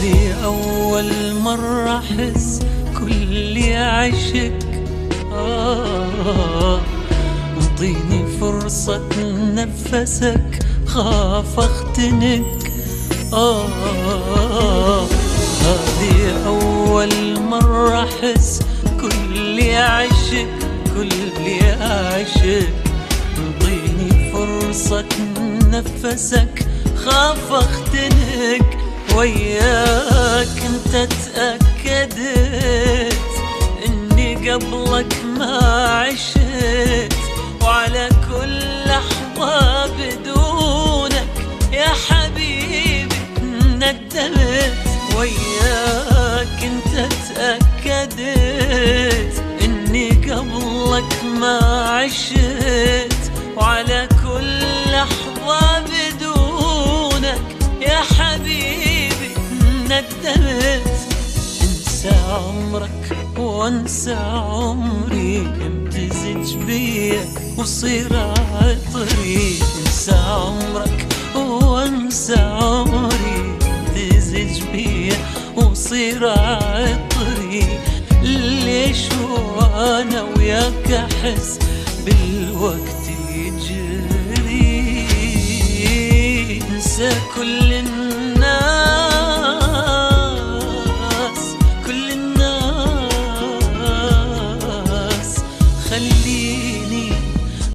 هذه أول مرة أحس كل عشق. انطيني فرصة نفسك، خاف اختنق. هذه أول مرة أحس كل عشق، كل عشق. انطيني فرصة نفسك، خاف اختنق. وياك انت تأكدت اني قبلك ما عشت، وعلى كل لحظة بدونك يا حبيبي ندمت. وياك انت تأكدت اني قبلك ما عشت، وعلى كل لحظة بدونك يا حبيبي ندمت. انسى عمرك وانسى عمري، امتزج بيا وصير عطري. انسى عمرك وانسى عمري، امتزج بيا وصير عطري. ليش وانا وياك احس بالوقت يجري؟ انسى كل